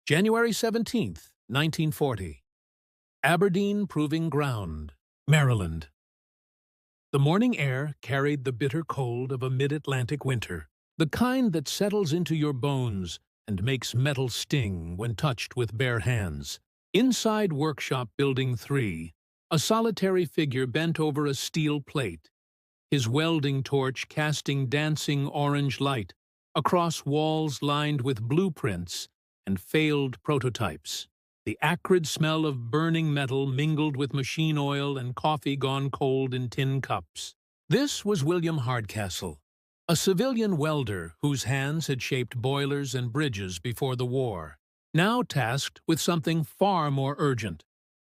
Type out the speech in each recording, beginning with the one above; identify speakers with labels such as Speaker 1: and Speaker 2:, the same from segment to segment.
Speaker 1: January 17th, 1940. Aberdeen Proving Ground, Maryland. The morning air carried the bitter cold of a mid-Atlantic winter, the kind that settles into your bones and makes metal sting when touched with bare hands. Inside Workshop Building 3, a solitary figure bent over a steel plate, his welding torch casting dancing orange light across walls lined with blueprints and failed prototypes. The acrid smell of burning metal mingled with machine oil and coffee gone cold in tin cups. This was William Hardcastle, a civilian welder whose hands had shaped boilers and bridges before the war, now tasked with something far more urgent: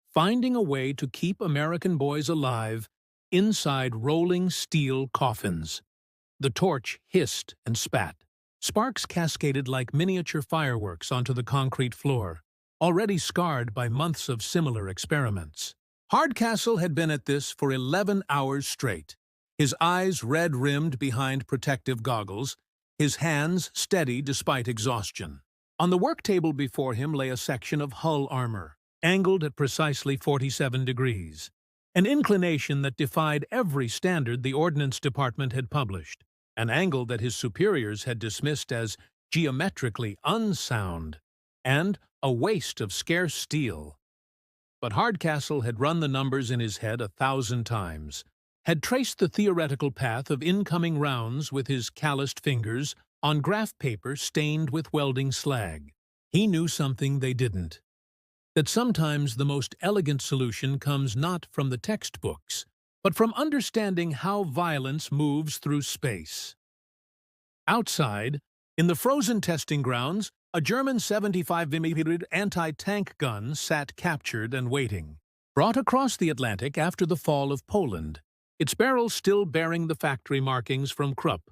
Speaker 1: finding a way to keep American boys alive inside rolling steel coffins. The torch hissed and spat. Sparks cascaded like miniature fireworks onto the concrete floor, already scarred by months of similar experiments. Hardcastle had been at this for 11 hours straight, his eyes red-rimmed behind protective goggles, his hands steady despite exhaustion. On the work table before him lay a section of hull armor, angled at precisely 47 degrees, an inclination that defied every standard the Ordnance Department had published, an angle that his superiors had dismissed as geometrically unsound and a waste of scarce steel. But Hardcastle had run the numbers in his head 1,000 times, had traced the theoretical path of incoming rounds with his calloused fingers on graph paper stained with welding slag. He knew something they didn't: that sometimes the most elegant solution comes not from the textbooks, but from understanding how violence moves through space. Outside, in the frozen testing grounds, a German 75mm anti-tank gun sat captured and waiting, brought across the Atlantic after the fall of Poland, its barrel still bearing the factory markings from Krupp.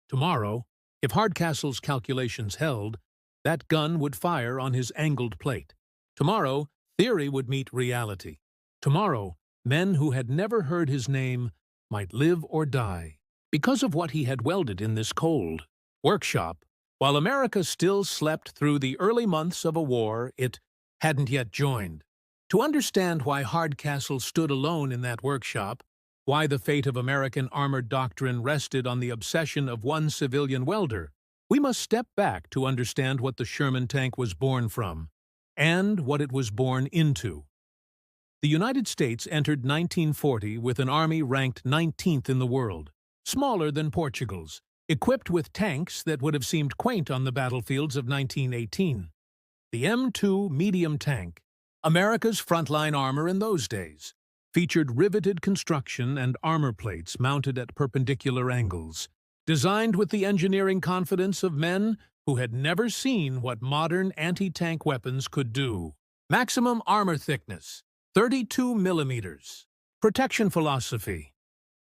Speaker 1: Tomorrow, if Hardcastle's calculations held, that gun would fire on his angled plate. Tomorrow, theory would meet reality. Tomorrow, men who had never heard his name might live or die because of what he had welded in this cold workshop. While America still slept through the early months of a war it hadn't yet joined. To understand why Hardcastle stood alone in that workshop, why the fate of American armored doctrine rested on the obsession of one civilian welder, we must step back to understand what the Sherman tank was born from, and what it was born into. The United States entered 1940 with an army ranked 19th in the world, smaller than Portugal's, equipped with tanks that would have seemed quaint on the battlefields of 1918. The M2 medium tank, America's frontline armor in those days, featured riveted construction and armor plates mounted at perpendicular angles, designed with the engineering confidence of men who had never seen what modern anti-tank weapons could do. Maximum armor thickness, 32 millimeters. Protection philosophy: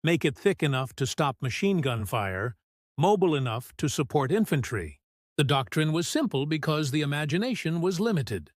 Speaker 1: make it thick enough to stop machine gun fire, mobile enough to support infantry. The doctrine was simple because the imagination was limited.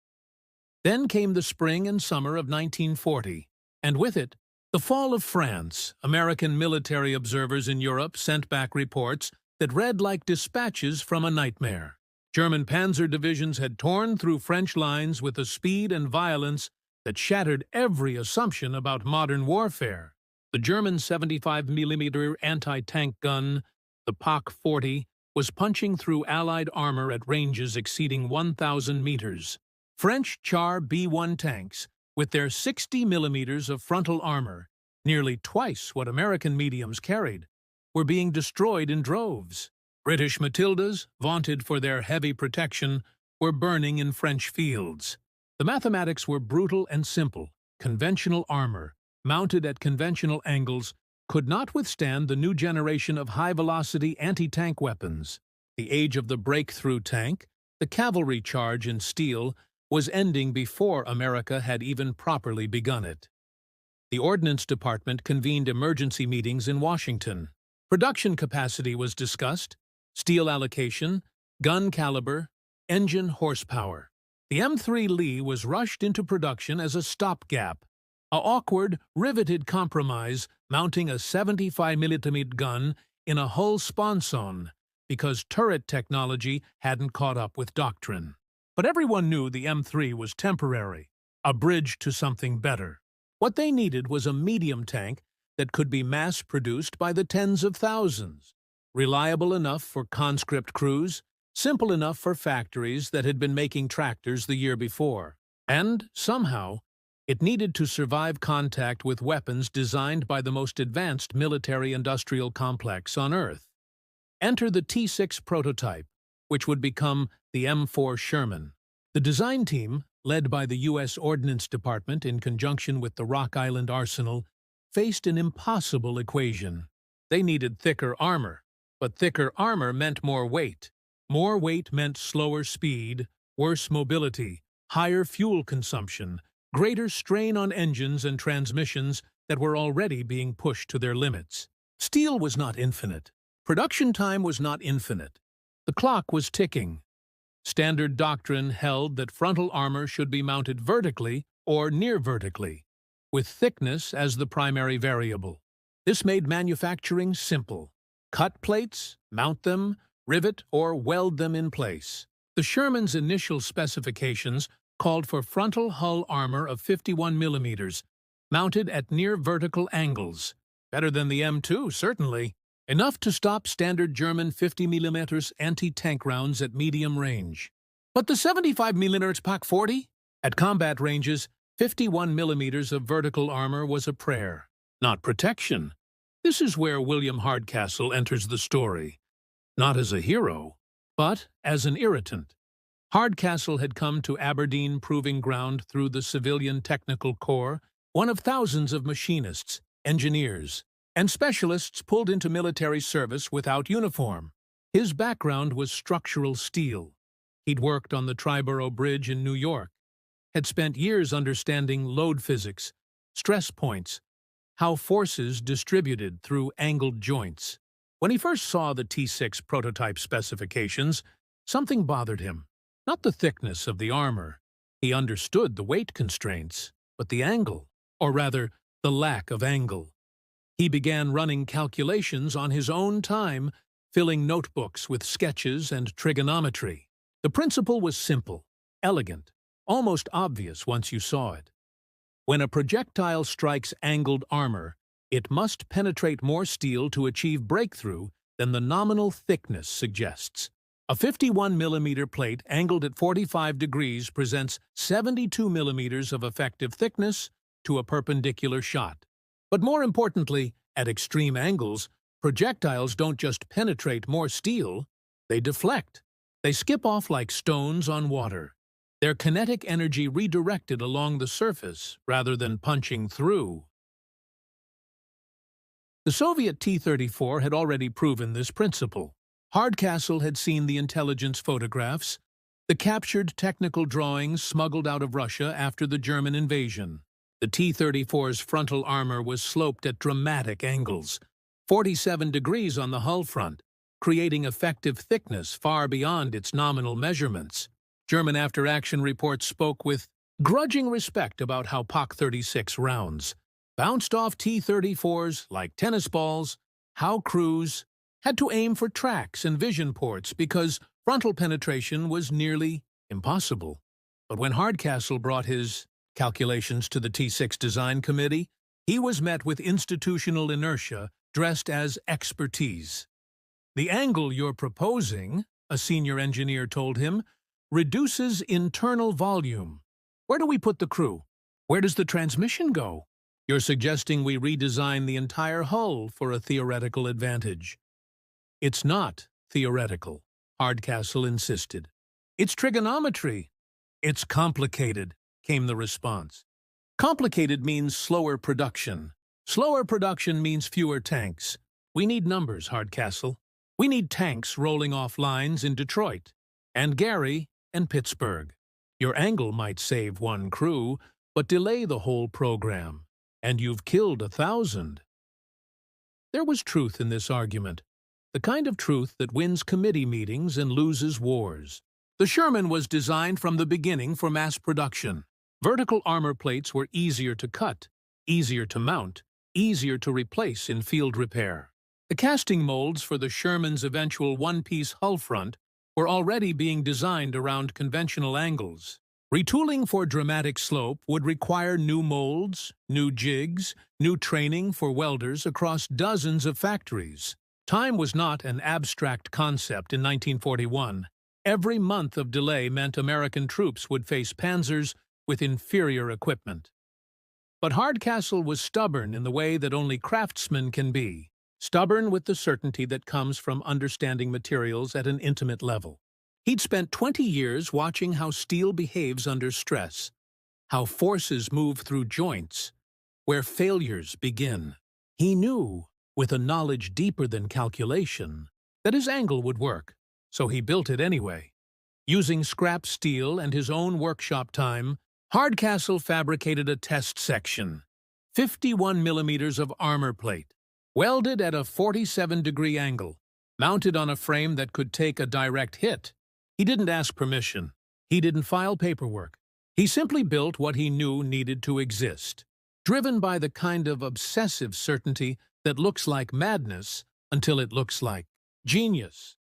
Speaker 1: Then came the spring and summer of 1940, and with it, the fall of France. American military observers in Europe sent back reports that read like dispatches from a nightmare. German panzer divisions had torn through French lines with a speed and violence that shattered every assumption about modern warfare. The German 75mm anti-tank gun, the PaK-40, was punching through Allied armor at ranges exceeding 1,000 meters. French Char B-1 tanks, with their 60mm of frontal armor, nearly twice what American mediums carried, were being destroyed in droves. British Matildas, vaunted for their heavy protection, were burning in French fields. The mathematics were brutal and simple. Conventional armor, mounted at conventional angles, could not withstand the new generation of high-velocity anti-tank weapons. The age of the breakthrough tank, the cavalry charge in steel, was ending before America had even properly begun it. The Ordnance Department convened emergency meetings in Washington. Production capacity was discussed, steel allocation, gun caliber, engine horsepower. The M3 Lee was rushed into production as a stopgap, a awkward, riveted compromise mounting a 75mm gun in a hull sponson because turret technology hadn't caught up with doctrine. But everyone knew the M3 was temporary, a bridge to something better. What they needed was a medium tank that could be mass-produced by the tens of thousands, reliable enough for conscript crews, simple enough for factories that had been making tractors the year before. And, somehow, it needed to survive contact with weapons designed by the most advanced military-industrial complex on Earth. Enter the T6 prototype, which would become the M4 Sherman. The design team, led by the U.S. Ordnance Department in conjunction with the Rock Island Arsenal, faced an impossible equation. They needed thicker armor, but thicker armor meant more weight. More weight meant slower speed, worse mobility, higher fuel consumption, greater strain on engines and transmissions that were already being pushed to their limits. Steel was not infinite. Production time was not infinite. The clock was ticking. Standard doctrine held that frontal armor should be mounted vertically or near vertically, with thickness as the primary variable. This made manufacturing simple. Cut plates, mount them, rivet or weld them in place. The Sherman's initial specifications called for frontal hull armor of 51 millimeters, mounted at near vertical angles. Better than the M2, certainly. Enough to stop standard German 50 mm anti-tank rounds at medium range. But the 75 mm PaK-40? At combat ranges, 51 millimeters of vertical armor was a prayer, not protection. This is where William Hardcastle enters the story. Not as a hero, but as an irritant. Hardcastle had come to Aberdeen Proving Ground through the Civilian Technical Corps, one of thousands of machinists, engineers, and specialists pulled into military service without uniform. His background was structural steel. He'd worked on the Triborough Bridge in New York, had spent years understanding load physics, stress points, how forces distributed through angled joints. When he first saw the T6 prototype specifications, something bothered him. Not the thickness of the armor. He understood the weight constraints, but the angle, or rather, the lack of angle. He began running calculations on his own time, filling notebooks with sketches and trigonometry. The principle was simple, elegant, almost obvious once you saw it. When a projectile strikes angled armor, it must penetrate more steel to achieve breakthrough than the nominal thickness suggests. A 51 millimeter plate angled at 45 degrees presents 72 millimeters of effective thickness to a perpendicular shot. But more importantly, at extreme angles, projectiles don't just penetrate more steel, they deflect. They skip off like stones on water. Their kinetic energy redirected along the surface rather than punching through. The Soviet T-34 had already proven this principle. Hardcastle had seen the intelligence photographs, the captured technical drawings smuggled out of Russia after the German invasion. The T-34's frontal armor was sloped at dramatic angles, 47 degrees on the hull front, creating effective thickness far beyond its nominal measurements. German after-action reports spoke with grudging respect about how PaK-36 rounds bounced off T-34s like tennis balls, how crews had to aim for tracks and vision ports because frontal penetration was nearly impossible. But when Hardcastle brought his calculations to the T6 Design Committee, he was met with institutional inertia dressed as expertise. "The angle you're proposing," a senior engineer told him, "reduces internal volume. Where do we put the crew? Where does the transmission go? You're suggesting we redesign the entire hull for a theoretical advantage." "It's not theoretical," Hardcastle insisted. "It's trigonometry." "It's complicated," came the response. "Complicated means slower production. Slower production means fewer tanks. We need numbers, Hardcastle. We need tanks rolling off lines in Detroit, and Gary, and Pittsburgh. Your angle might save one crew, but delay the whole program, and you've killed 1,000. There was truth in this argument, the kind of truth that wins committee meetings and loses wars. The Sherman was designed from the beginning for mass production. Vertical armor plates were easier to cut, easier to mount, easier to replace in field repair. The casting molds for the Sherman's eventual one-piece hull front were already being designed around conventional angles. Retooling for dramatic slope would require new molds, new jigs, new training for welders across dozens of factories. Time was not an abstract concept in 1941. Every month of delay meant American troops would face panzers with inferior equipment. But Hardcastle was stubborn in the way that only craftsmen can be, stubborn with the certainty that comes from understanding materials at an intimate level. He'd spent 20 years watching how steel behaves under stress, how forces move through joints, where failures begin. He knew, with a knowledge deeper than calculation, that his angle would work, so he built it anyway. Using scrap steel and his own workshop time, Hardcastle fabricated a test section, 51 millimeters of armor plate, welded at a 47-degree angle, mounted on a frame that could take a direct hit. He didn't ask permission. He didn't file paperwork. He simply built what he knew needed to exist, driven by the kind of obsessive certainty that looks like madness until it looks like genius.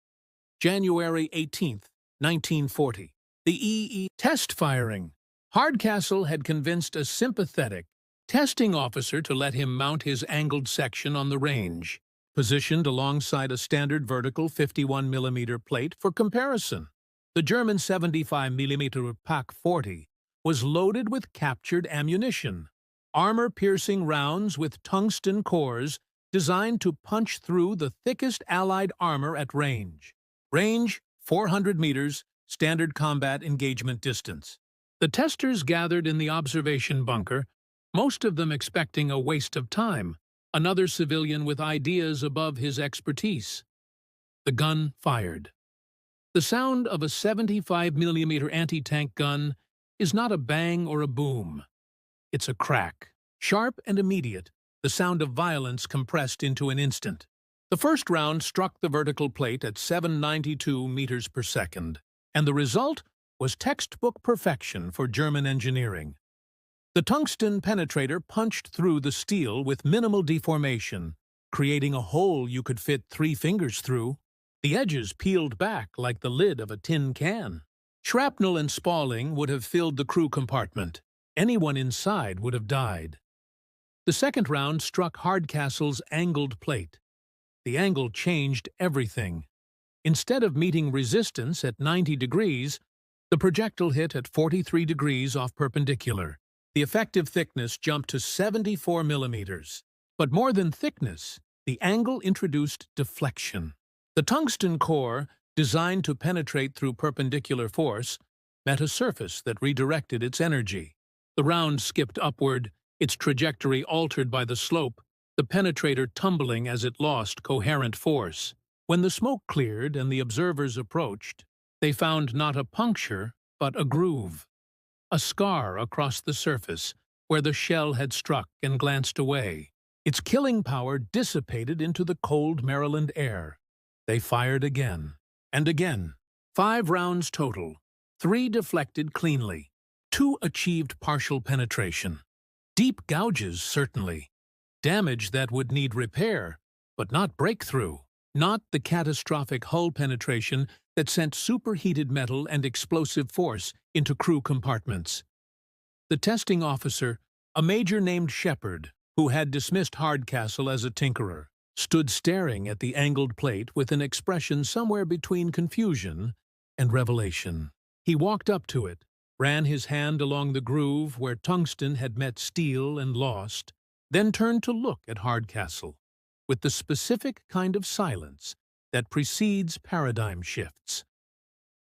Speaker 1: January 18, 1940. The EE test firing. Hardcastle had convinced a sympathetic testing officer to let him mount his angled section on the range, positioned alongside a standard vertical 51-millimeter plate for comparison. The German 75-millimeter Pak 40 was loaded with captured ammunition, armor-piercing rounds with tungsten cores designed to punch through the thickest Allied armor at range. Range, 400 meters, standard combat engagement distance. The testers gathered in the observation bunker, most of them expecting a waste of time, another civilian with ideas above his expertise. The gun fired. The sound of a 75-millimeter anti-tank gun is not a bang or a boom. It's a crack, sharp and immediate, the sound of violence compressed into an instant. The first round struck the vertical plate at 792 meters per second, and the result was textbook perfection for German engineering. The tungsten penetrator punched through the steel with minimal deformation, creating a hole you could fit 3 fingers through. The edges peeled back like the lid of a tin can. Shrapnel and spalling would have filled the crew compartment. Anyone inside would have died. The second round struck Hardcastle's angled plate. The angle changed everything. Instead of meeting resistance at 90 degrees, the projectile hit at 43 degrees off perpendicular. The effective thickness jumped to 74 millimeters. But more than thickness, the angle introduced deflection. The tungsten core, designed to penetrate through perpendicular force, met a surface that redirected its energy. The round skipped upward, its trajectory altered by the slope, the penetrator tumbling as it lost coherent force. When the smoke cleared and the observers approached, they found not a puncture, but a groove. A scar across the surface, where the shell had struck and glanced away. Its killing power dissipated into the cold Maryland air. They fired again, and again. 5 rounds total. 3 deflected cleanly. 2 achieved partial penetration. Deep gouges, certainly. Damage that would need repair, but not breakthrough. Not the catastrophic hull penetration that sent superheated metal and explosive force into crew compartments. The testing officer, a major named Shepard, who had dismissed Hardcastle as a tinkerer, stood staring at the angled plate with an expression somewhere between confusion and revelation. He walked up to it, ran his hand along the groove where tungsten had met steel and lost, then turned to look at Hardcastle with the specific kind of silence that precedes paradigm shifts.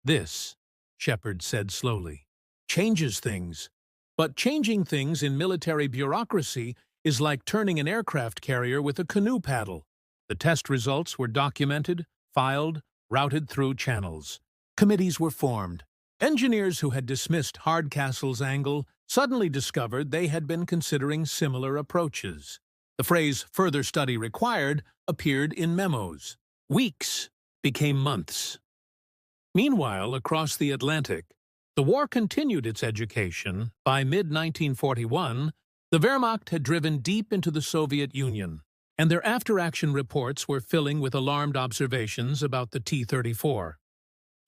Speaker 1: "This," Shepard said slowly, "changes things. But changing things in military bureaucracy is like turning an aircraft carrier with a canoe paddle." The test results were documented, filed, routed through channels. Committees were formed. Engineers who had dismissed Hardcastle's angle suddenly discovered they had been considering similar approaches. The phrase "further study required" appeared in memos. Weeks became months. Meanwhile, across the Atlantic, the war continued its education. By mid-1941, the Wehrmacht had driven deep into the Soviet Union, and their after-action reports were filling with alarmed observations about the T-34.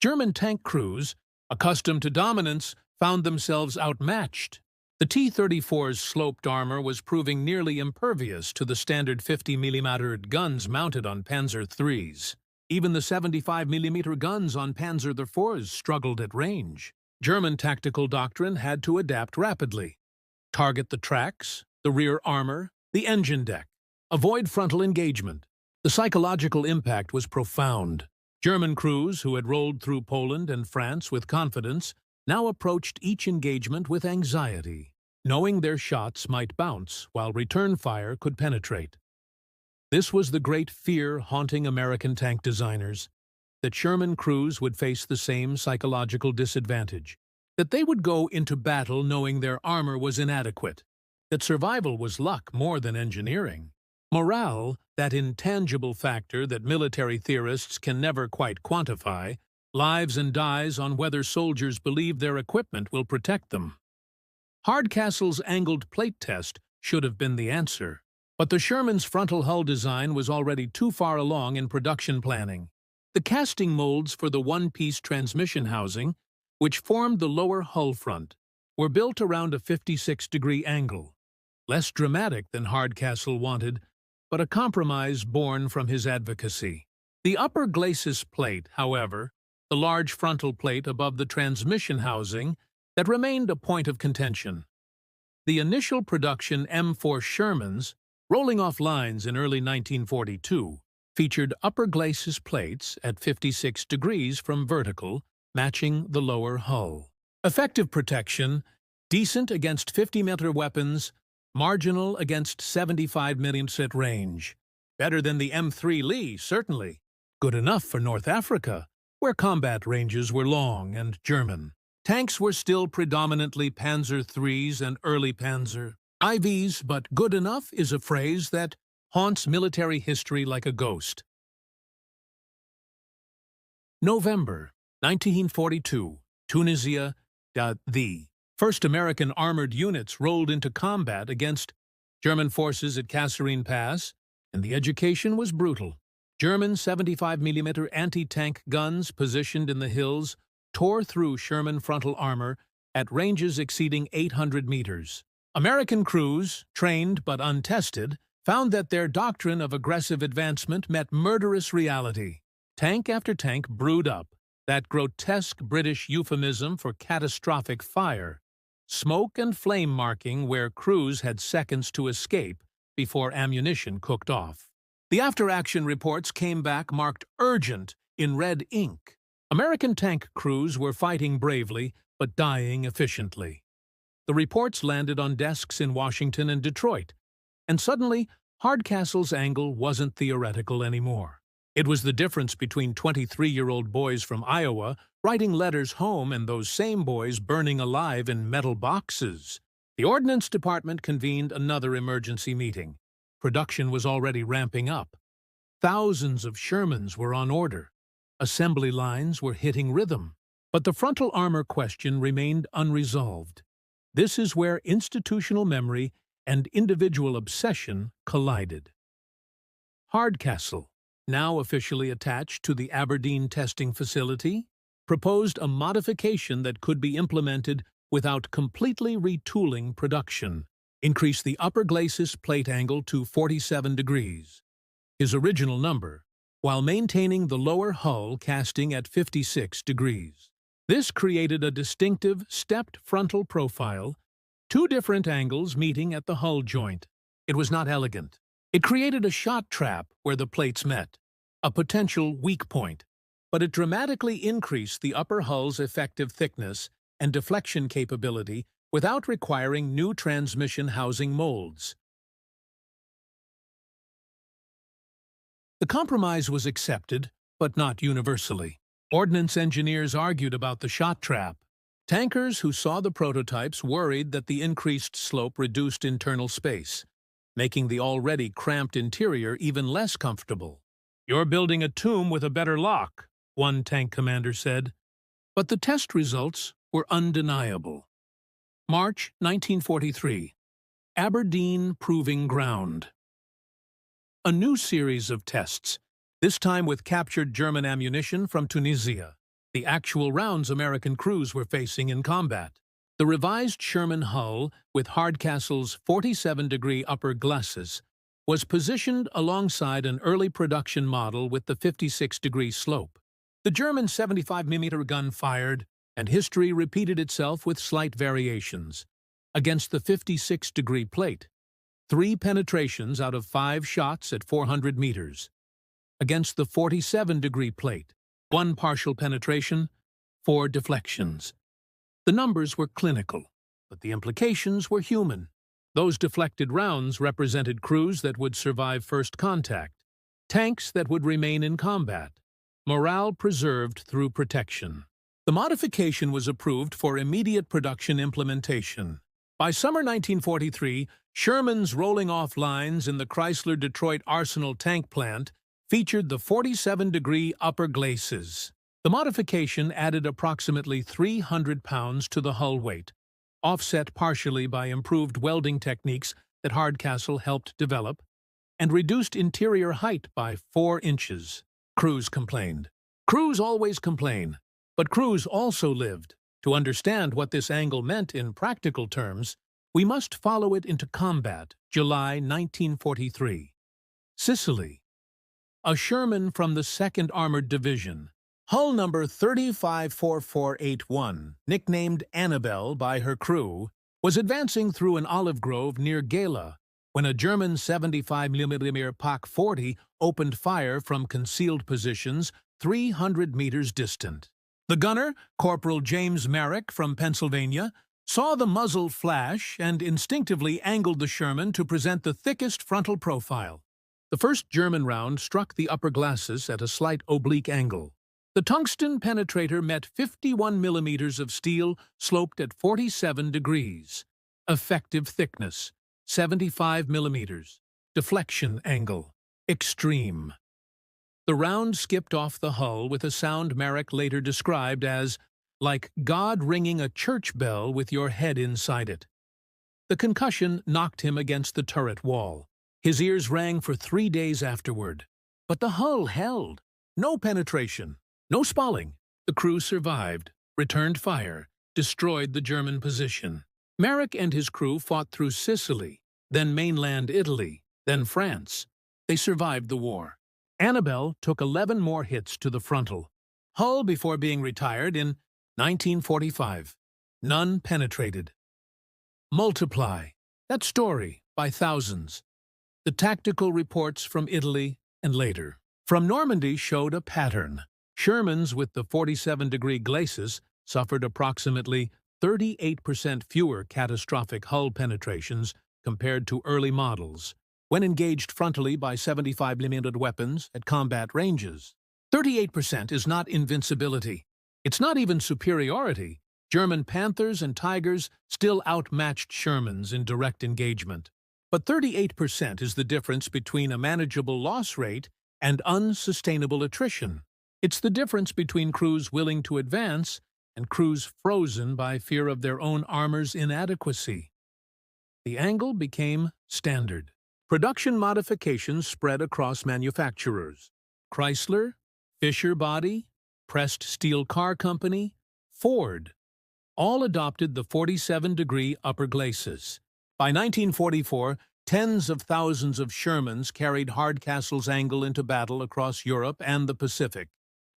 Speaker 1: German tank crews, accustomed to dominance, found themselves outmatched. The T-34's sloped armor was proving nearly impervious to the standard 50mm guns mounted on Panzer IIIs. Even the 75mm guns on Panzer IVs struggled at range. German tactical doctrine had to adapt rapidly. Target the tracks, the rear armor, the engine deck. Avoid frontal engagement. The psychological impact was profound. German crews, who had rolled through Poland and France with confidence, now approached each engagement with anxiety, knowing their shots might bounce while return fire could penetrate. This was the great fear haunting American tank designers, that Sherman crews would face the same psychological disadvantage, that they would go into battle knowing their armor was inadequate, that survival was luck more than engineering. Morale, that intangible factor that military theorists can never quite quantify, lives and dies on whether soldiers believe their equipment will protect them. Hardcastle's angled plate test should have been the answer, but the Sherman's frontal hull design was already too far along in production planning. The casting molds for the one-piece transmission housing, which formed the lower hull front, were built around a 56-degree angle, less dramatic than Hardcastle wanted, but a compromise born from his advocacy. The upper glacis plate, however, the large frontal plate above the transmission housing, that remained a point of contention. The initial production M4 Shermans, rolling off lines in early 1942, featured upper glacis plates at 56 degrees from vertical, matching the lower hull. Effective protection, decent against 50-meter weapons, marginal against 75mm range. Better than the M3 Lee, certainly. Good enough for North Africa, where combat ranges were long and German. Tanks were still predominantly Panzer IIIs and early Panzer IVs, but good enough is a phrase that haunts military history like a ghost. November 1942, Tunisia. The first American armored units rolled into combat against German forces at Kasserine Pass, and the education was brutal. German 75mm anti-tank guns positioned in the hills tore through Sherman frontal armor at ranges exceeding 800 meters. American crews, trained but untested, found that their doctrine of aggressive advancement met murderous reality. Tank after tank brewed up, that grotesque British euphemism for catastrophic fire, smoke and flame marking where crews had seconds to escape before ammunition cooked off. The after-action reports came back marked urgent in red ink. American tank crews were fighting bravely but dying efficiently. The reports landed on desks in Washington and Detroit, and suddenly Hardcastle's angle wasn't theoretical anymore. It was the difference between 23-year-old boys from Iowa writing letters home and those same boys burning alive in metal boxes. The Ordnance Department convened another emergency meeting. Production was already ramping up. Thousands of Shermans were on order. Assembly lines were hitting rhythm. But the frontal armor question remained unresolved. This is where institutional memory and individual obsession collided. Hardcastle, now officially attached to the Aberdeen testing facility, proposed a modification that could be implemented without completely retooling production. Increase the upper glacis plate angle to 47 degrees, his original number, while maintaining the lower hull casting at 56 degrees. This created a distinctive, stepped frontal profile, two different angles meeting at the hull joint. It was not elegant. It created a shot trap where the plates met, a potential weak point, but it dramatically increased the upper hull's effective thickness and deflection capability without requiring new transmission housing molds. The compromise was accepted, but not universally. Ordnance engineers argued about the shot trap. Tankers who saw the prototypes worried that the increased slope reduced internal space, making the already cramped interior even less comfortable. "You're building a tomb with a better lock," one tank commander said. But the test results were undeniable. March 1943. Aberdeen Proving Ground. A new series of tests, this time with captured German ammunition from Tunisia. the actual rounds American crews were facing in combat. The revised Sherman hull, with Hardcastle's 47-degree upper glacis, was positioned alongside an early production model with the 56-degree slope. The German 75mm gun fired, and history repeated itself with slight variations. Against the 56-degree plate, 3 penetrations out of 5 shots at 400 meters. Against the 47-degree plate, 1 partial penetration, 4 deflections. The numbers were clinical, but the implications were human. Those deflected rounds represented crews that would survive first contact, tanks that would remain in combat, morale preserved through protection. The modification was approved for immediate production implementation. By summer 1943, Sherman's rolling-off lines in the Chrysler-Detroit Arsenal tank plant featured the 47-degree upper glacis. The modification added approximately 300 pounds to the hull weight, offset partially by improved welding techniques that Hardcastle helped develop, and reduced interior height by 4 inches. Crews complained. Crews always complain, but crews also lived. To understand what this angle meant in practical terms, we must follow it into combat, July 1943. Sicily. A Sherman from the 2nd Armored Division, hull number 354481, nicknamed Annabelle by her crew, was advancing through an olive grove near Gela when a German 75mm PaK 40 opened fire from concealed positions 300 meters distant. The gunner, Corporal James Merrick from Pennsylvania, saw the muzzle flash and instinctively angled the Sherman to present the thickest frontal profile. The first German round struck the upper glacis at a slight oblique angle. The tungsten penetrator met 51 millimeters of steel sloped at 47 degrees. Effective thickness, 75 millimeters. Deflection angle, extreme. The round skipped off the hull with a sound Merrick later described as like God ringing a church bell with your head inside it. The concussion knocked him against the turret wall. His ears rang for 3 days afterward. But the hull held. No penetration, no spalling. The crew survived, returned fire, destroyed the German position. Merrick and his crew fought through Sicily, then mainland Italy, then France. They survived the war. Annabelle took 11 more hits to the frontal hull before being retired in 1945. None penetrated. Multiply that story by thousands. The tactical reports from Italy and later from Normandy showed a pattern. Shermans with the 47-degree glacis suffered approximately 38% fewer catastrophic hull penetrations compared to early models when engaged frontally by 75mm weapons at combat ranges. 38% is not invincibility. It's not even superiority. German Panthers and Tigers still outmatched Shermans in direct engagement. But 38% is the difference between a manageable loss rate and unsustainable attrition. It's the difference between crews willing to advance and crews frozen by fear of their own armor's inadequacy. The angle became standard. Production modifications spread across manufacturers. Chrysler, Fisher Body, Pressed Steel Car Company, Ford, all adopted the 47-degree upper glacis. By 1944, tens of thousands of Shermans carried Hardcastle's angle into battle across Europe and the Pacific.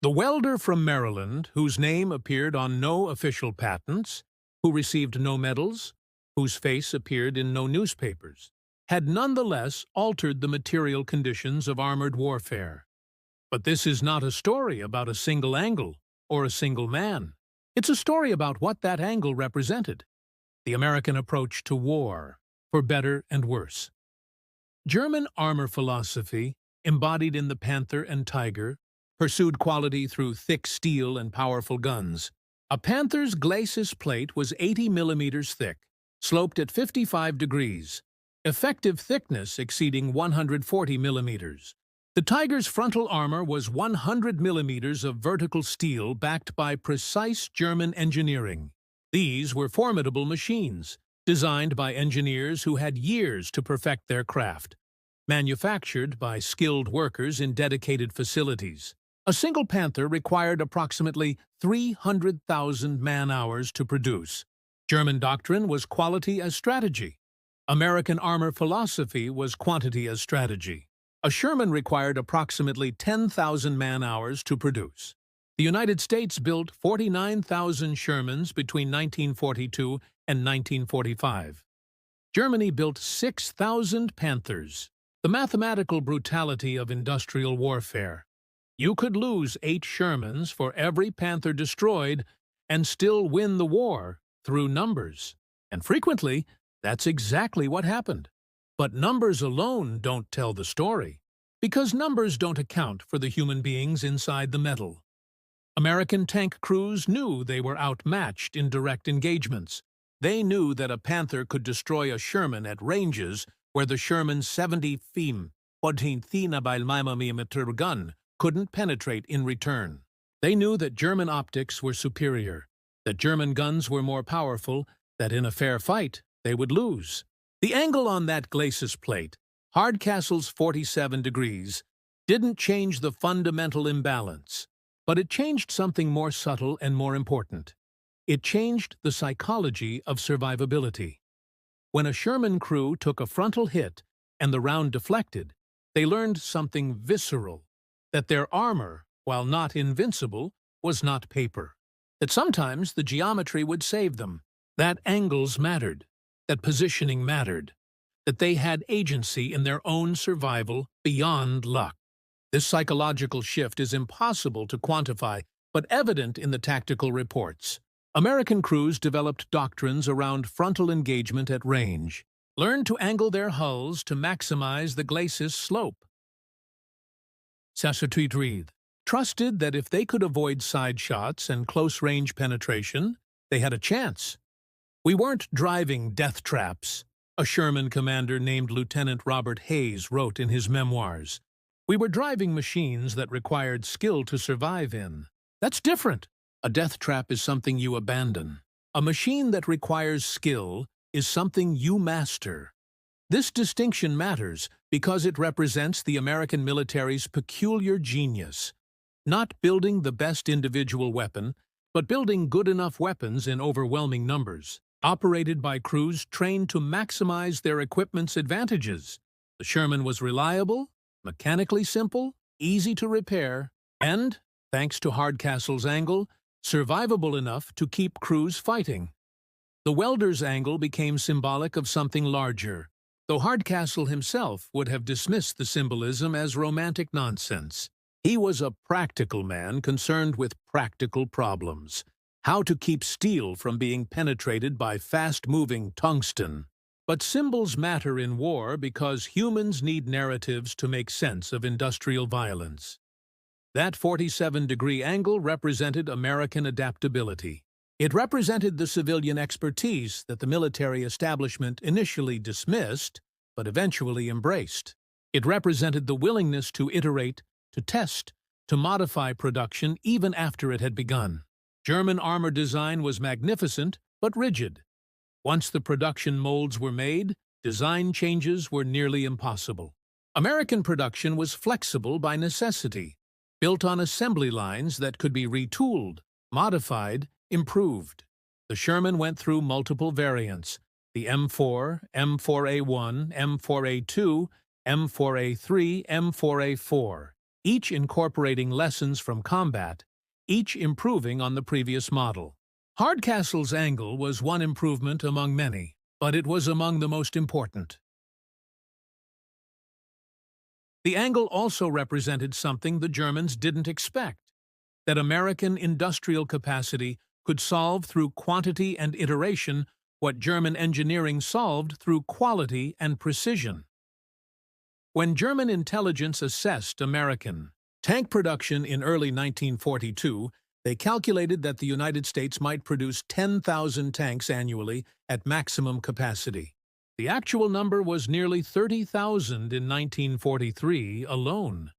Speaker 1: The welder from Maryland, whose name appeared on no official patents, who received no medals, whose face appeared in no newspapers, had nonetheless altered the material conditions of armored warfare. But this is not a story about a single angle or a single man. It's a story about what that angle represented. The American approach to war, for better and worse. German armor philosophy, embodied in the Panther and Tiger, pursued quality through thick steel and powerful guns. A Panther's glacis plate was 80 millimeters thick, sloped at 55 degrees, effective thickness exceeding 140 millimeters. The Tiger's frontal armor was 100 millimeters of vertical steel backed by precise German engineering. These were formidable machines, designed by engineers who had years to perfect their craft, manufactured by skilled workers in dedicated facilities. A single Panther required approximately 300,000 man-hours to produce. German doctrine was quality as strategy. American armor philosophy was quantity as strategy. A Sherman required approximately 10,000 man-hours to produce. The United States built 49,000 Shermans between 1942 and 1945. Germany built 6,000 Panthers. The mathematical brutality of industrial warfare. You could lose 8 Shermans for every Panther destroyed and still win the war through numbers. And frequently, that's exactly what happened. But numbers alone don't tell the story, because numbers don't account for the human beings inside the metal. American tank crews knew they were outmatched in direct engagements. They knew that a Panther could destroy a Sherman at ranges where the Sherman's 75 mm gun couldn't penetrate in return. They knew that German optics were superior, that German guns were more powerful, that in a fair fight they would lose. The angle on that glacis plate, Hardcastle's 47 degrees, didn't change the fundamental imbalance, but it changed something more subtle and more important. It changed the psychology of survivability. When a Sherman crew took a frontal hit and the round deflected, they learned something visceral, that their armor, while not invincible, was not paper, that sometimes the geometry would save them, that angles mattered, that positioning mattered, that they had agency in their own survival beyond luck. This psychological shift is impossible to quantify, but evident in the tactical reports. American crews developed doctrines around frontal engagement at range, learned to angle their hulls to maximize the glacis slope. Trusted that if they could avoid side shots and close-range penetration, they had a chance. We weren't driving death traps, a Sherman commander named Lieutenant Robert Hayes wrote in his memoirs. We were driving machines that required skill to survive in. That's different. A death trap is something you abandon. A machine that requires skill is something you master. This distinction matters because it represents the American military's peculiar genius. Not building the best individual weapon, but building good enough weapons in overwhelming numbers, operated by crews trained to maximize their equipment's advantages. The Sherman was reliable, mechanically simple, easy to repair, and, thanks to Hardcastle's angle, survivable enough to keep crews fighting. The Welder's angle became symbolic of something larger, though Hardcastle himself would have dismissed the symbolism as romantic nonsense. He was a practical man concerned with practical problems. How to keep steel from being penetrated by fast-moving tungsten. But symbols matter in war because humans need narratives to make sense of industrial violence. That 47-degree angle represented American adaptability. It represented the civilian expertise that the military establishment initially dismissed, but eventually embraced. It represented the willingness to iterate, to test, to modify production even after it had begun. German armor design was magnificent, but rigid. Once the production molds were made, design changes were nearly impossible. American production was flexible by necessity, built on assembly lines that could be retooled, modified, improved. The Sherman went through multiple variants: the M4, M4A1, M4A2, M4A3, M4A4, each incorporating lessons from combat, each improving on the previous model. Hardcastle's angle was one improvement among many, but it was among the most important. The angle also represented something the Germans didn't expect, that American industrial capacity could solve through quantity and iteration what German engineering solved through quality and precision. When German intelligence assessed American tank production in early 1942, they calculated that the United States might produce 10,000 tanks annually at maximum capacity. The actual number was nearly 30,000 in 1943 alone.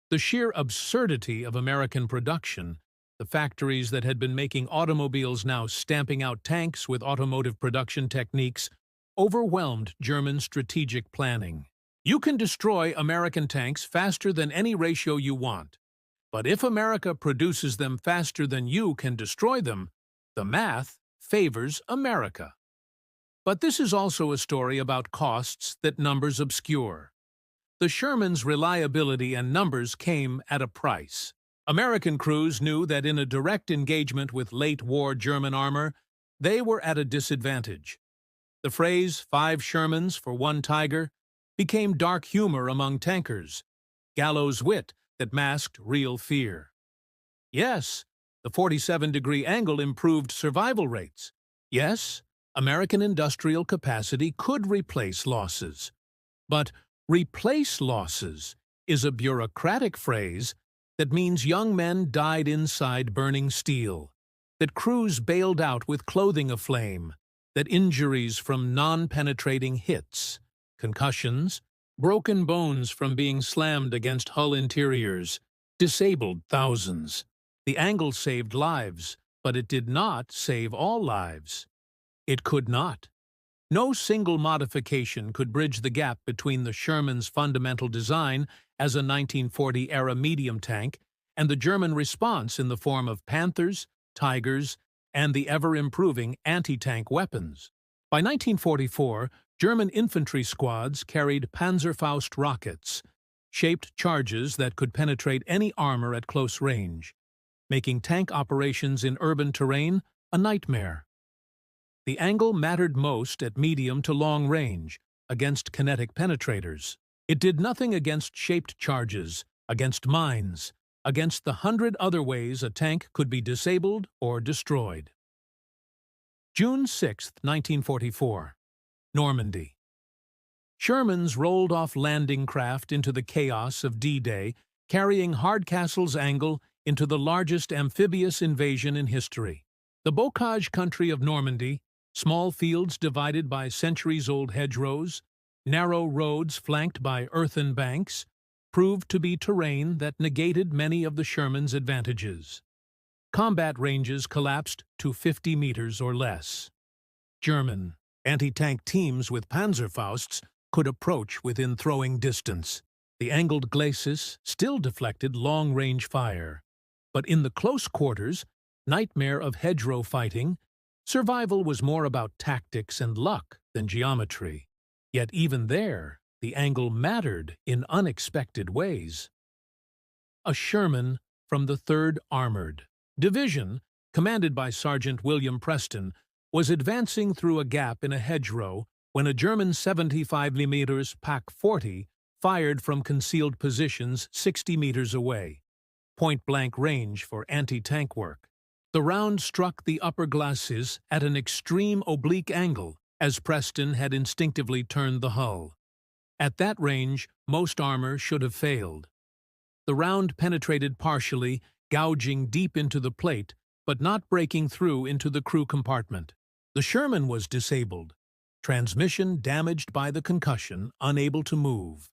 Speaker 1: The sheer absurdity of American production, the factories that had been making automobiles now stamping out tanks with automotive production techniques, overwhelmed German strategic planning. You can destroy American tanks faster than any ratio you want. But if America produces them faster than you can destroy them, the math favors America. But this is also a story about costs that numbers obscure. The Sherman's reliability and numbers came at a price. American crews knew that in a direct engagement with late-war German armor, they were at a disadvantage. The phrase 5 Shermans for 1 Tiger became dark humor among tankers, gallows wit that masked real fear. Yes, the 47-degree angle improved survival rates. Yes, American industrial capacity could replace losses. But replace losses is a bureaucratic phrase that means young men died inside burning steel, that crews bailed out with clothing aflame, that injuries from non-penetrating hits, concussions, broken bones from being slammed against hull interiors, disabled thousands. The angle saved lives, but it did not save all lives. It could not. No single modification could bridge the gap between the Sherman's fundamental design as a 1940-era medium tank and the German response in the form of Panthers, Tigers, and the ever-improving anti-tank weapons. By 1944, German infantry squads carried Panzerfaust rockets, shaped charges that could penetrate any armor at close range, making tank operations in urban terrain a nightmare. The angle mattered most at medium to long range, against kinetic penetrators. It did nothing against shaped charges, against mines, against the 100 other ways a tank could be disabled or destroyed. June 6, 1944. Normandy. Shermans rolled off landing craft into the chaos of D-Day, carrying Hardcastle's angle into the largest amphibious invasion in history. The bocage country of Normandy, small fields divided by centuries-old hedgerows, narrow roads flanked by earthen banks, proved to be terrain that negated many of the Sherman's advantages. Combat ranges collapsed to 50 meters or less. German anti-tank teams with Panzerfausts could approach within throwing distance. The angled glacis still deflected long-range fire. But in the close quarters, nightmare of hedgerow fighting, survival was more about tactics and luck than geometry. Yet even there, the angle mattered in unexpected ways. A Sherman from the 3rd Armored Division, commanded by Sergeant William Preston, was advancing through a gap in a hedgerow when a German 75mm PaK-40 fired from concealed positions 60 meters away, point-blank range for anti-tank work. The round struck the upper glacis at an extreme oblique angle, as Preston had instinctively turned the hull. At that range, most armor should have failed. The round penetrated partially, gouging deep into the plate, but not breaking through into the crew compartment. The Sherman was disabled, transmission damaged by the concussion, unable to move.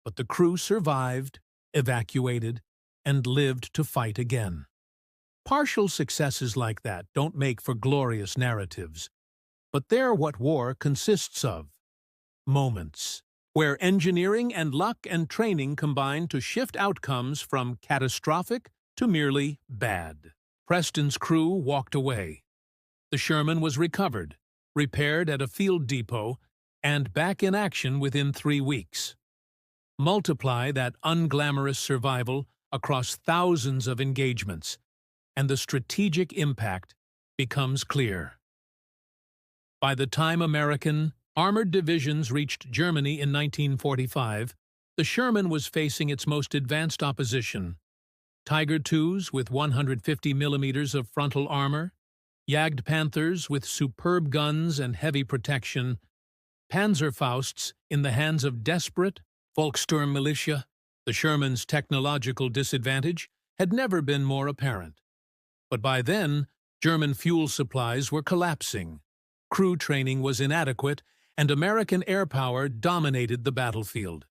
Speaker 1: But the crew survived, evacuated, and lived to fight again. Partial successes like that don't make for glorious narratives, but they're what war consists of. Moments, where engineering and luck and training combine to shift outcomes from catastrophic to merely bad. Preston's crew walked away. The Sherman was recovered, repaired at a field depot, and back in action within 3 weeks. Multiply that unglamorous survival across thousands of engagements, and the strategic impact becomes clear. By the time American armored divisions reached Germany in 1945, the Sherman was facing its most advanced opposition. Tiger IIs with 150 millimeters of frontal armor, Jagd Panthers with superb guns and heavy protection, Panzerfausts in the hands of desperate Volkssturm militia. The Sherman's technological disadvantage had never been more apparent. But by then, German fuel supplies were collapsing, crew training was inadequate, and American air power dominated the battlefield.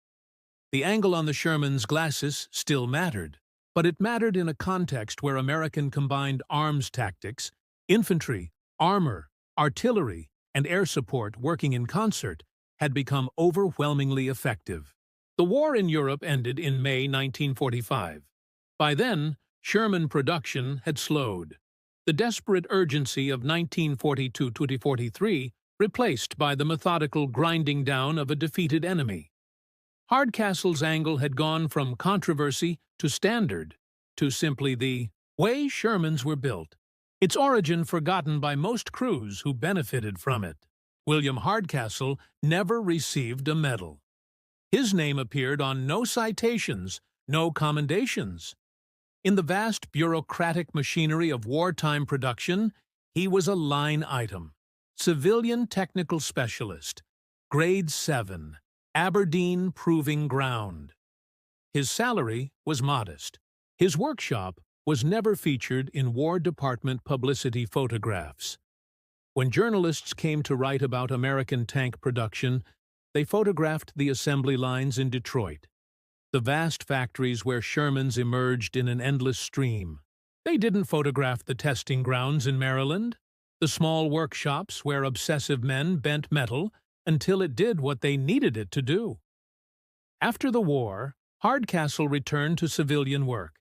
Speaker 1: The angle on the Sherman's glacis still mattered, but it mattered in a context where American combined arms tactics, infantry, armor, artillery, and air support working in concert had become overwhelmingly effective. The war in Europe ended in May 1945. By then, Sherman production had slowed. The desperate urgency of 1942-43 replaced by the methodical grinding down of a defeated enemy. Hardcastle's angle had gone from controversy to standard, to simply the way Shermans were built, its origin forgotten by most crews who benefited from it. William Hardcastle never received a medal. His name appeared on no citations, no commendations. In the vast bureaucratic machinery of wartime production, he was a line item. Civilian Technical Specialist, Grade 7, Aberdeen Proving Ground. His salary was modest. His workshop was never featured in War Department publicity photographs. When journalists came to write about American tank production, they photographed the assembly lines in Detroit, the vast factories where Shermans emerged in an endless stream. They didn't photograph the testing grounds in Maryland, the small workshops where obsessive men bent metal until it did what they needed it to do. After the war, Hardcastle returned to civilian work.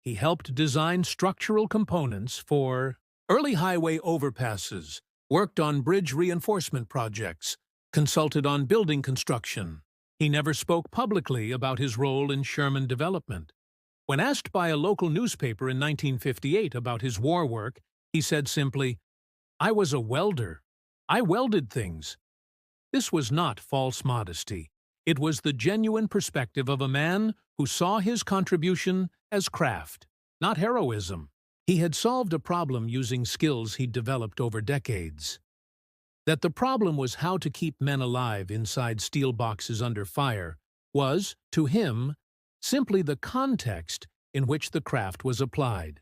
Speaker 1: He helped design structural components for early highway overpasses, worked on bridge reinforcement projects, consulted on building construction. He never spoke publicly about his role in Sherman development. When asked by a local newspaper in 1958 about his war work, he said simply, "I was a welder. I welded things." This was not false modesty. It was the genuine perspective of a man who saw his contribution as craft, not heroism. He had solved a problem using skills he'd developed over decades. That the problem was how to keep men alive inside steel boxes under fire was, to him, simply the context in which the craft was applied.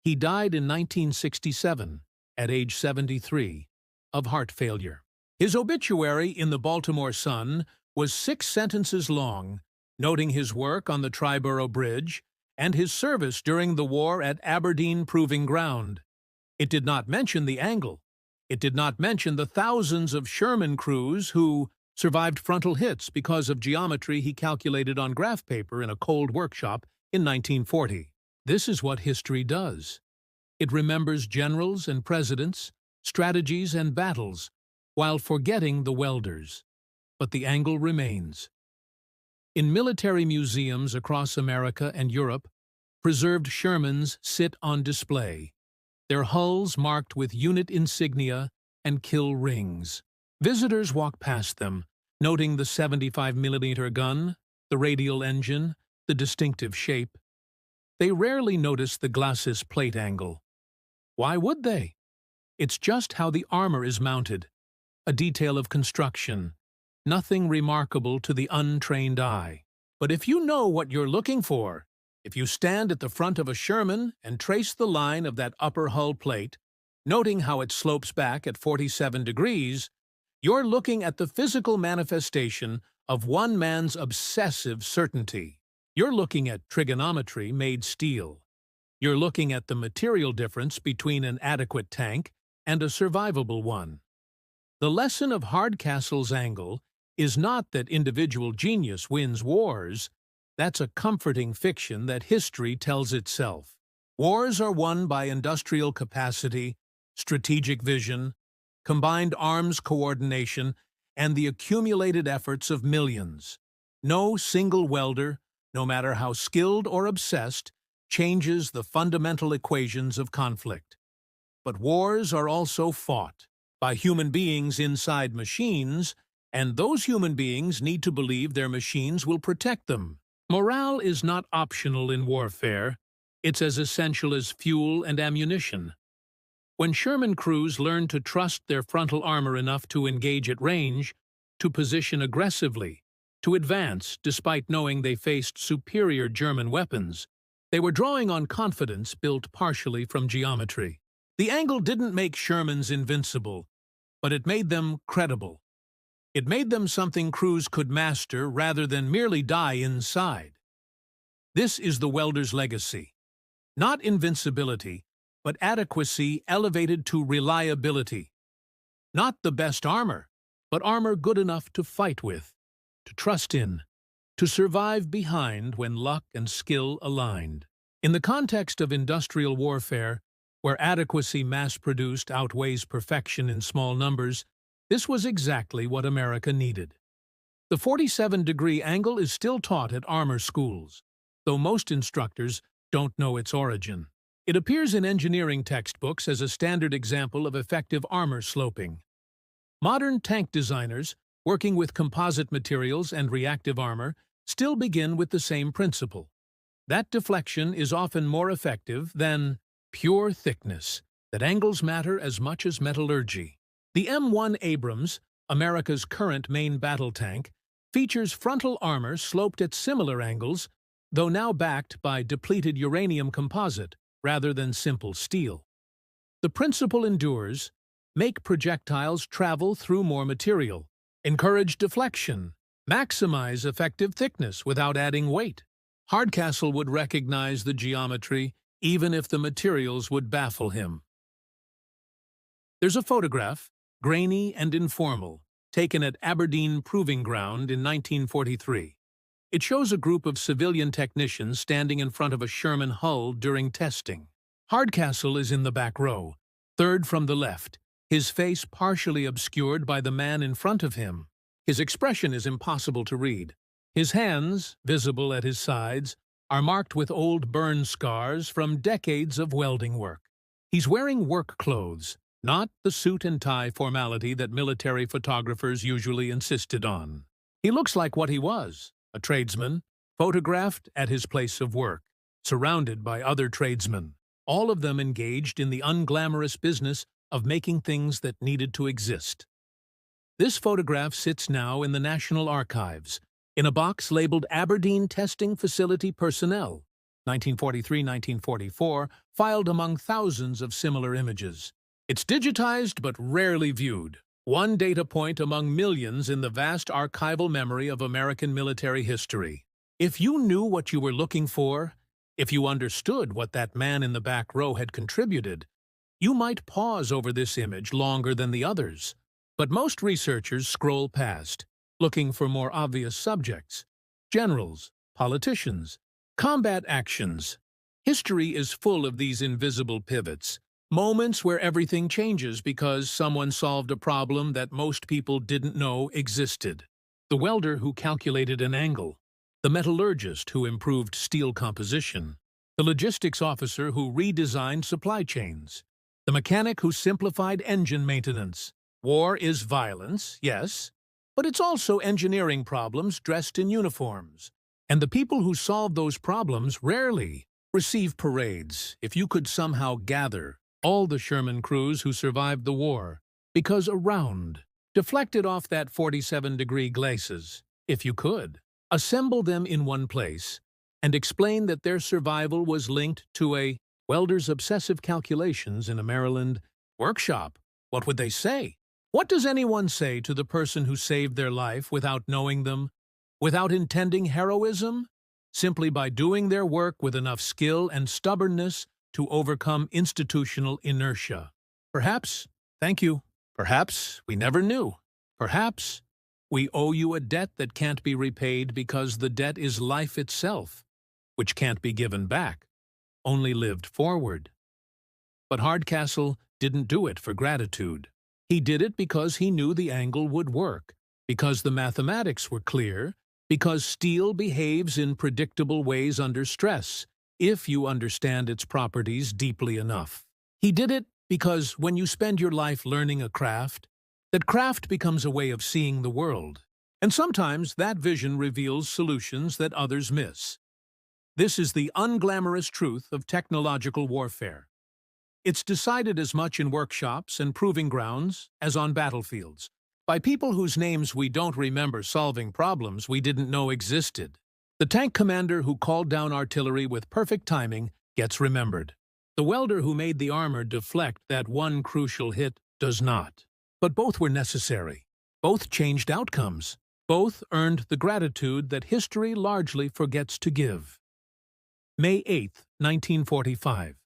Speaker 1: He died in 1967, at age 73, of heart failure. His obituary in the Baltimore Sun was 6 sentences long, noting his work on the Triborough Bridge and his service during the war at Aberdeen Proving Ground. It did not mention the angle. It did not mention the thousands of Sherman crews who survived frontal hits because of geometry he calculated on graph paper in a cold workshop in 1940. This is what history does. It remembers generals and presidents, strategies and battles, while forgetting the welders. But the angle remains. In military museums across America and Europe, preserved Shermans sit on display, their hulls marked with unit insignia and kill rings. Visitors walk past them, noting the 75mm gun, the radial engine, the distinctive shape. They rarely notice the glacis plate angle. Why would they? It's just how the armor is mounted, a detail of construction, nothing remarkable to the untrained eye. But if you know what you're looking for, if you stand at the front of a Sherman and trace the line of that upper hull plate, noting how it slopes back at 47 degrees, you're looking at the physical manifestation of one man's obsessive certainty. You're looking at trigonometry made steel. You're looking at the material difference between an adequate tank and a survivable one. The lesson of Hardcastle's angle is not that individual genius wins wars. That's a comforting fiction that history tells itself. Wars are won by industrial capacity, strategic vision, combined arms coordination, and the accumulated efforts of millions. No single welder, no matter how skilled or obsessed, changes the fundamental equations of conflict. But wars are also fought by human beings inside machines, and those human beings need to believe their machines will protect them. Morale is not optional in warfare. It's as essential as fuel and ammunition. When Sherman crews learned to trust their frontal armor enough to engage at range, to position aggressively, to advance despite knowing they faced superior German weapons, they were drawing on confidence built partially from geometry. The angle didn't make Shermans invincible, but it made them credible. It made them something crews could master rather than merely die inside. This is the welder's legacy. Not invincibility, but adequacy elevated to reliability. Not the best armor, but armor good enough to fight with, to trust in, to survive behind when luck and skill aligned. In the context of industrial warfare, where adequacy mass-produced outweighs perfection in small numbers, this was exactly what America needed. The 47-degree angle is still taught at armor schools, though most instructors don't know its origin. It appears in engineering textbooks as a standard example of effective armor sloping. Modern tank designers, working with composite materials and reactive armor, still begin with the same principle. That deflection is often more effective than pure thickness, that angles matter as much as metallurgy. The M1 Abrams, America's current main battle tank, features frontal armor sloped at similar angles, though now backed by depleted uranium composite rather than simple steel. The principle endures: make projectiles travel through more material, encourage deflection, maximize effective thickness without adding weight. Hardcastle would recognize the geometry, even if the materials would baffle him. There's a photograph, grainy and informal, taken at Aberdeen Proving Ground in 1943. It shows a group of civilian technicians standing in front of a Sherman hull during testing. Hardcastle is in the back row, third from the left, his face partially obscured by the man in front of him. His expression is impossible to read. His hands, visible at his sides, are marked with old burn scars from decades of welding work. He's wearing work clothes, not the suit and tie formality that military photographers usually insisted on. He looks like what he was, a tradesman, photographed at his place of work, surrounded by other tradesmen, all of them engaged in the unglamorous business of making things that needed to exist. This photograph sits now in the National Archives, in a box labeled Aberdeen Testing Facility Personnel, 1943-1944, filed among thousands of similar images. It's digitized but rarely viewed, one data point among millions in the vast archival memory of American military history. If you knew what you were looking for, if you understood what that man in the back row had contributed, you might pause over this image longer than the others. But most researchers scroll past, looking for more obvious subjects: generals, politicians, combat actions. History is full of these invisible pivots, moments where everything changes because someone solved a problem that most people didn't know existed. The welder who calculated an angle, the metallurgist who improved steel composition, the logistics officer who redesigned supply chains, the mechanic who simplified engine maintenance. War is violence, yes, but it's also engineering problems dressed in uniforms. And the people who solve those problems rarely receive parades. If you could somehow gather all the Sherman crews who survived the war, because a round deflected off that 47-degree glacis, if you could, assemble them in one place, and explain that their survival was linked to a welder's obsessive calculations in a Maryland workshop, what would they say? What does anyone say to the person who saved their life without knowing them, without intending heroism, simply by doing their work with enough skill and stubbornness to overcome institutional inertia? Perhaps, thank you, perhaps we never knew. Perhaps we owe you a debt that can't be repaid because the debt is life itself, which can't be given back, only lived forward. But Hardcastle didn't do it for gratitude. He did it because he knew the angle would work, because the mathematics were clear, because steel behaves in predictable ways under stress, if you understand its properties deeply enough. He did it because when you spend your life learning a craft, that craft becomes a way of seeing the world, and sometimes that vision reveals solutions that others miss. This is the unglamorous truth of technological warfare. It's decided as much in workshops and proving grounds as on battlefields, by people whose names we don't remember solving problems we didn't know existed. The tank commander who called down artillery with perfect timing gets remembered. The welder who made the armor deflect that one crucial hit does not. But both were necessary. Both changed outcomes. Both earned the gratitude that history largely forgets to give. May 8, 1945.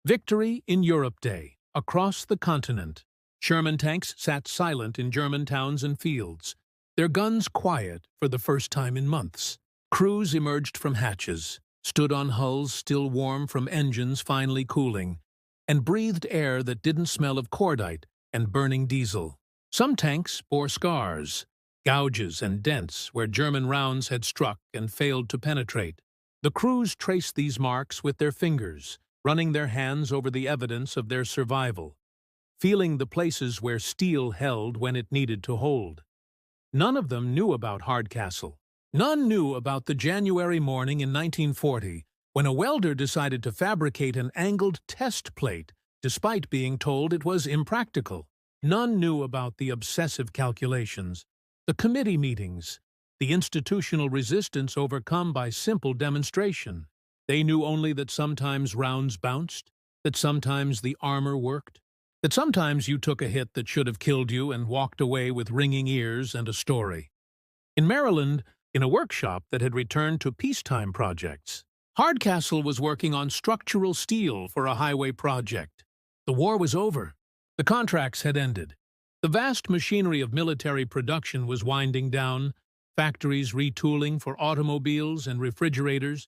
Speaker 1: Victory in Europe Day. Across the continent, Sherman tanks sat silent in German towns and fields, their guns quiet for the first time in months. Crews emerged from hatches, stood on hulls still warm from engines finally cooling, and breathed air that didn't smell of cordite and burning diesel. Some tanks bore scars, gouges and dents where German rounds had struck and failed to penetrate. The crews traced these marks with their fingers, running their hands over the evidence of their survival, feeling the places where steel held when it needed to hold. None of them knew about Hardcastle. None knew about the January morning in 1940 when a welder decided to fabricate an angled test plate despite being told it was impractical. None knew about the obsessive calculations, the committee meetings, the institutional resistance overcome by simple demonstration. They knew only that sometimes rounds bounced, that sometimes the armor worked, that sometimes you took a hit that should have killed you and walked away with ringing ears and a story. In Maryland, in a workshop that had returned to peacetime projects, Hardcastle was working on structural steel for a highway project. The war was over. The contracts had ended. The vast machinery of military production was winding down, factories retooling for automobiles and refrigerators,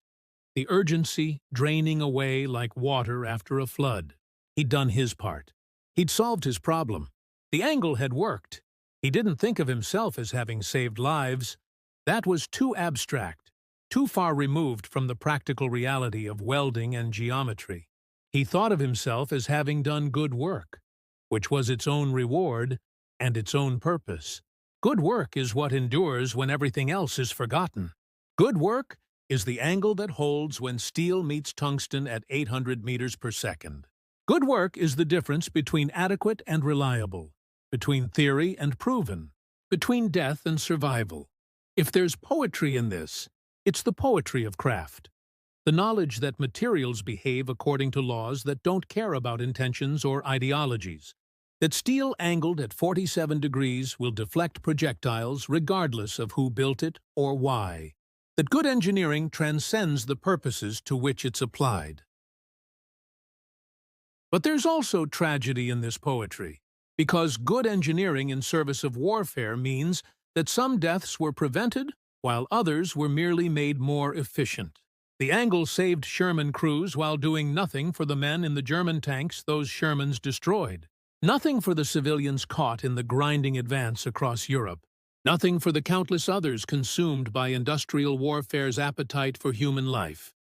Speaker 1: the urgency draining away like water after a flood. He'd done his part. He'd solved his problem. The angle had worked. He didn't think of himself as having saved lives. That was too abstract, too far removed from the practical reality of welding and geometry. He thought of himself as having done good work, which was its own reward and its own purpose. Good work is what endures when everything else is forgotten. Good work is the angle that holds when steel meets tungsten at 800 meters per second. Good work is the difference between adequate and reliable, between theory and proven, between death and survival. If there's poetry in this, it's the poetry of craft. The knowledge that materials behave according to laws that don't care about intentions or ideologies. That steel angled at 47 degrees will deflect projectiles regardless of who built it or why. That good engineering transcends the purposes to which it's applied. But there's also tragedy in this poetry, because good engineering in service of warfare means that some deaths were prevented while others were merely made more efficient. The angle saved Sherman crews while doing nothing for the men in the German tanks those Shermans destroyed. Nothing for the civilians caught in the grinding advance across Europe. Nothing for the countless others consumed by industrial warfare's appetite for human life.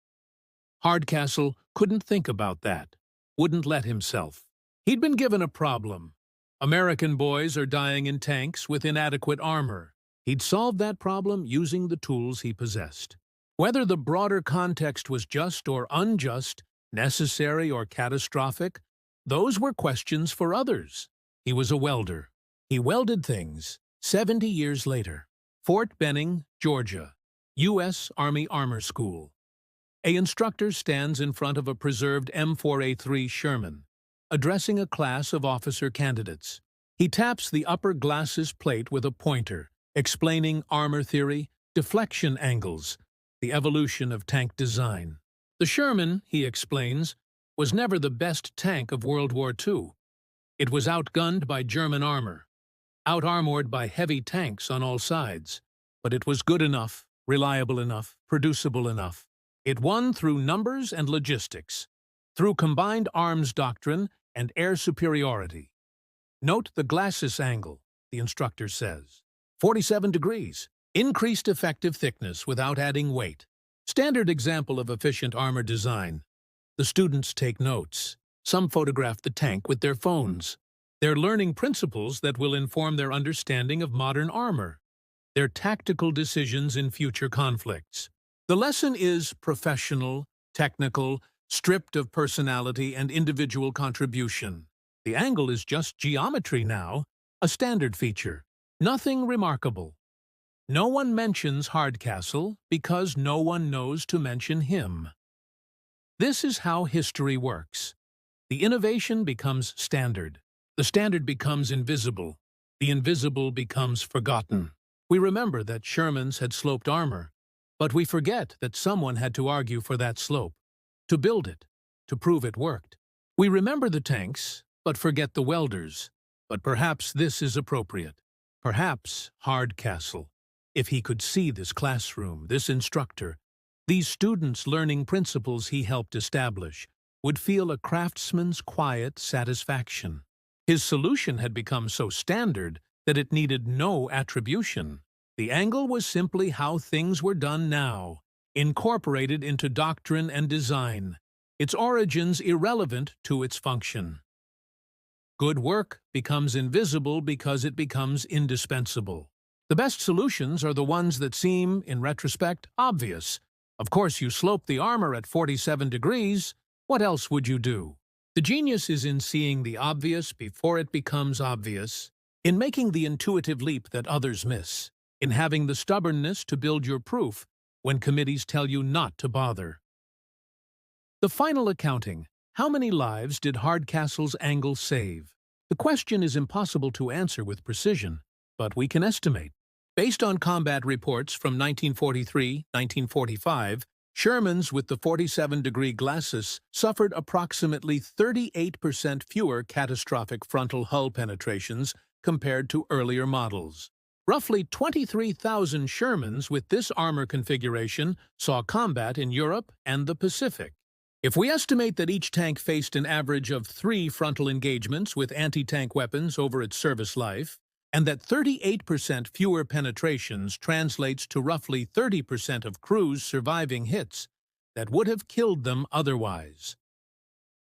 Speaker 1: Hardcastle couldn't think about that, wouldn't let himself. He'd been given a problem. American boys are dying in tanks with inadequate armor. He'd solved that problem using the tools he possessed. Whether the broader context was just or unjust, necessary or catastrophic, those were questions for others. He was a welder. He welded things. 70 years later, Fort Benning, Georgia, U.S. Army Armor School. An instructor stands in front of a preserved M4A3 Sherman, addressing a class of officer candidates. He taps the upper glacis plate with a pointer, explaining armor theory, deflection angles, the evolution of tank design. The Sherman, he explains, was never the best tank of World War II. It was outgunned by German armor, out-armored by heavy tanks on all sides. But it was good enough, reliable enough, producible enough. It won through numbers and logistics, through combined arms doctrine and air superiority. Note the glacis angle, the instructor says. 47 degrees. Increased effective thickness without adding weight. Standard example of efficient armor design. The students take notes. Some photograph the tank with their phones. They're learning principles that will inform their understanding of modern armor, their tactical decisions in future conflicts. The lesson is professional, technical, stripped of personality and individual contribution. The angle is just geometry now, a standard feature. Nothing remarkable. No one mentions Hardcastle because no one knows to mention him. This is how history works. The innovation becomes standard. The standard becomes invisible. The invisible becomes forgotten. We remember that Shermans had sloped armor, but we forget that someone had to argue for that slope, to build it, to prove it worked. We remember the tanks, but forget the welders. But perhaps this is appropriate. Perhaps Hardcastle, if he could see this classroom, this instructor, these students learning principles he helped establish, would feel a craftsman's quiet satisfaction. His solution had become so standard that it needed no attribution. The angle was simply how things were done now, incorporated into doctrine and design, its origins irrelevant to its function. Good work becomes invisible because it becomes indispensable. The best solutions are the ones that seem, in retrospect, obvious. Of course, you slope the armor at 47 degrees. What else would you do? The genius is in seeing the obvious before it becomes obvious, in making the intuitive leap that others miss, in having the stubbornness to build your proof when committees tell you not to bother. The final accounting. How many lives did Hardcastle's angle save? The question is impossible to answer with precision, but we can estimate. Based on combat reports from 1943-1945, Shermans with the 47-degree glacis suffered approximately 38% fewer catastrophic frontal hull penetrations compared to earlier models. Roughly 23,000 Shermans with this armor configuration saw combat in Europe and the Pacific. If we estimate that each tank faced an average of 3 frontal engagements with anti-tank weapons over its service life, and that 38% fewer penetrations translates to roughly 30% of crews surviving hits that would have killed them otherwise,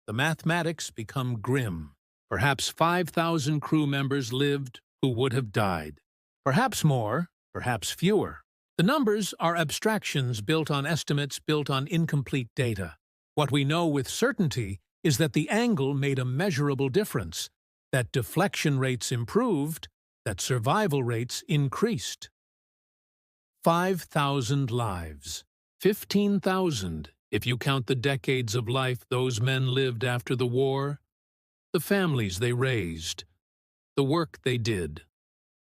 Speaker 1: the mathematics become grim. Perhaps 5,000 crew members lived who would have died. Perhaps more, perhaps fewer. The numbers are abstractions built on estimates built on incomplete data. What we know with certainty is that the angle made a measurable difference, that deflection rates improved, that survival rates increased. 5,000 lives. 15,000 if you count the decades of life those men lived after the war, the families they raised, the work they did,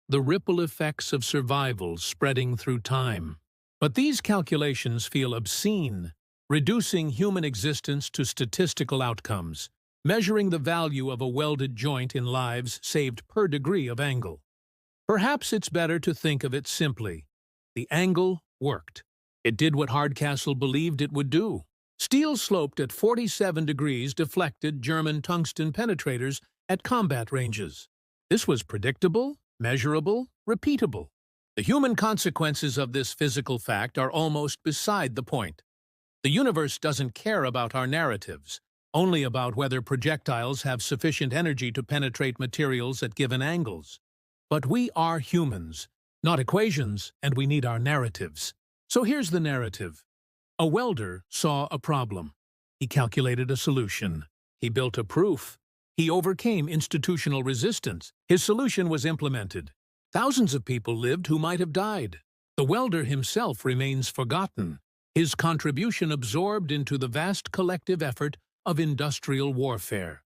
Speaker 1: the ripple effects of survival spreading through time. But these calculations feel obscene, reducing human existence to statistical outcomes, measuring the value of a welded joint in lives saved per degree of angle. Perhaps it's better to think of it simply. The angle worked. It did what Hardcastle believed it would do. Steel sloped at 47 degrees deflected German tungsten penetrators at combat ranges. This was predictable, measurable, repeatable. The human consequences of this physical fact are almost beside the point. The universe doesn't care about our narratives, only about whether projectiles have sufficient energy to penetrate materials at given angles. But we are humans, not equations, and we need our narratives. So here's the narrative. A welder saw a problem. He calculated a solution. He built a proof. He overcame institutional resistance. His solution was implemented. Thousands of people lived who might have died. The welder himself remains forgotten, his contribution absorbed into the vast collective effort of industrial warfare.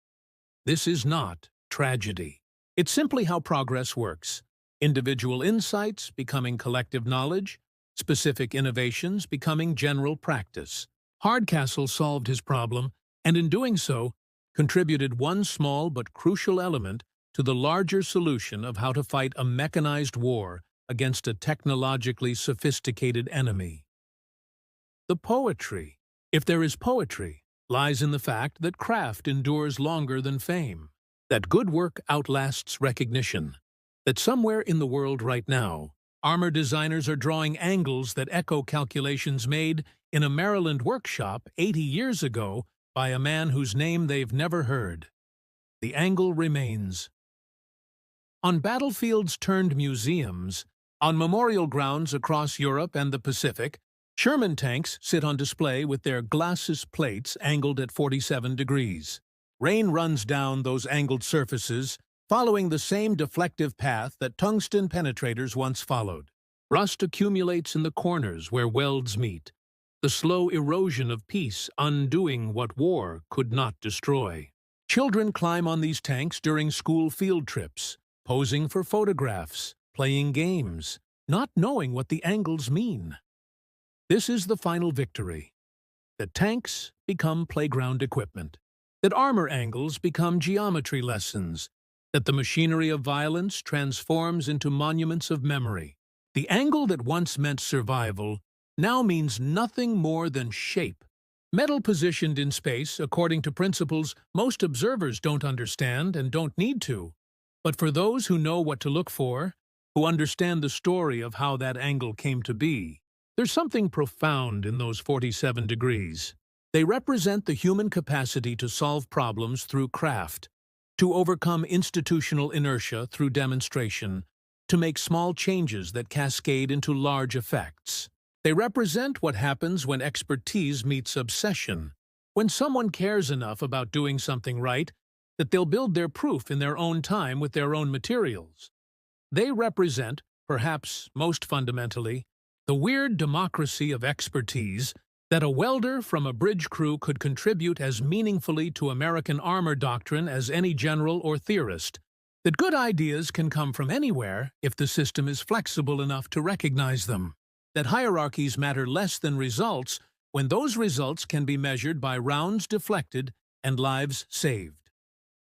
Speaker 1: This is not tragedy. It's simply how progress works. Individual insights becoming collective knowledge, specific innovations becoming general practice. Hardcastle solved his problem, and in doing so, contributed one small but crucial element to the larger solution of how to fight a mechanized war against a technologically sophisticated enemy. The poetry, if there is poetry, lies in the fact that craft endures longer than fame, that good work outlasts recognition, that somewhere in the world right now, armor designers are drawing angles that echo calculations made in a Maryland workshop 80 years ago by a man whose name they've never heard. The angle remains. On battlefields turned museums, on memorial grounds across Europe and the Pacific, Sherman tanks sit on display with their glacis plates angled at 47 degrees. Rain runs down those angled surfaces, following the same deflective path that tungsten penetrators once followed. Rust accumulates in the corners where welds meet, the slow erosion of peace undoing what war could not destroy. Children climb on these tanks during school field trips, posing for photographs, playing games, not knowing what the angles mean. This is the final victory. That tanks become playground equipment. That armor angles become geometry lessons. that the machinery of violence transforms into monuments of memory. The angle that once meant survival now means nothing more than shape. Metal positioned in space according to principles most observers don't understand and don't need to. But for those who know what to look for, who understand the story of how that angle came to be, there's something profound in those 47 degrees. They represent the human capacity to solve problems through craft, to overcome institutional inertia through demonstration, to make small changes that cascade into large effects. They represent what happens when expertise meets obsession, when someone cares enough about doing something right that they'll build their proof in their own time with their own materials. They represent, perhaps most fundamentally, the weird democracy of expertise that a welder from a bridge crew could contribute as meaningfully to American armor doctrine as any general or theorist, that good ideas can come from anywhere if the system is flexible enough to recognize them, that hierarchies matter less than results when those results can be measured by rounds deflected and lives saved.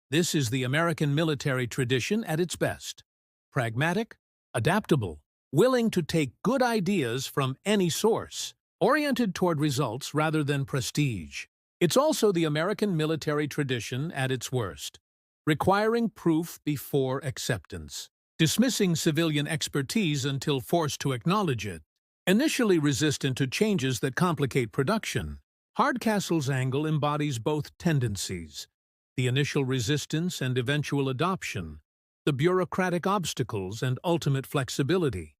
Speaker 1: This is the American military tradition at its best. Pragmatic, adaptable, willing to take good ideas from any source, oriented toward results rather than prestige. It's also the American military tradition at its worst, requiring proof before acceptance, dismissing civilian expertise until forced to acknowledge it, initially resistant to changes that complicate production. Hardcastle's angle embodies both tendencies, the initial resistance and eventual adoption, the bureaucratic obstacles and ultimate flexibility.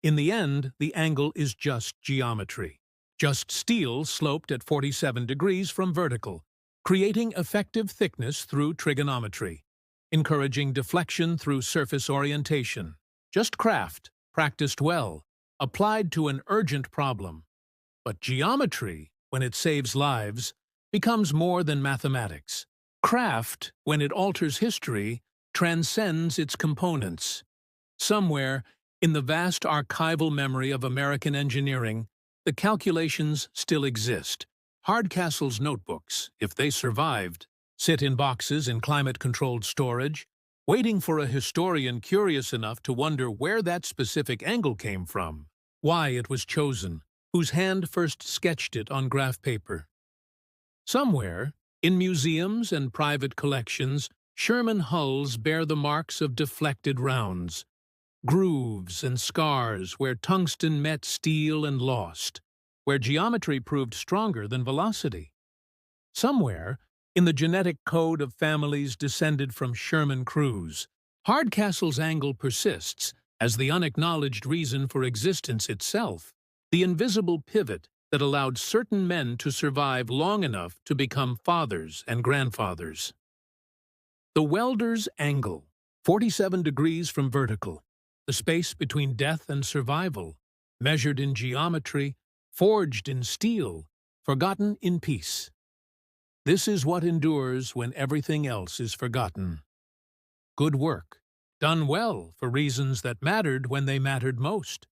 Speaker 1: In the end, the angle is just geometry, just steel sloped at 47 degrees from vertical, creating effective thickness through trigonometry, encouraging deflection through surface orientation. Just craft, practiced well, applied to an urgent problem. But geometry, when it saves lives, becomes more than mathematics. Craft, when it alters history, transcends its components. Somewhere, in the vast archival memory of American engineering, the calculations still exist. Hardcastle's notebooks, if they survived, sit in boxes in climate-controlled storage, waiting for a historian curious enough to wonder where that specific angle came from, why it was chosen, whose hand first sketched it on graph paper. Somewhere, in museums and private collections, Sherman hulls bear the marks of deflected rounds, grooves and scars where tungsten met steel and lost, where geometry proved stronger than velocity. Somewhere, in the genetic code of families descended from Sherman crews, Hardcastle's angle persists as the unacknowledged reason for existence itself, the invisible pivot that allowed certain men to survive long enough to become fathers and grandfathers. The welder's angle, 47 degrees from vertical, the space between death and survival, measured in geometry, forged in steel, forgotten in peace. This is what endures when everything else is forgotten. Good work, done well for reasons that mattered when they mattered most.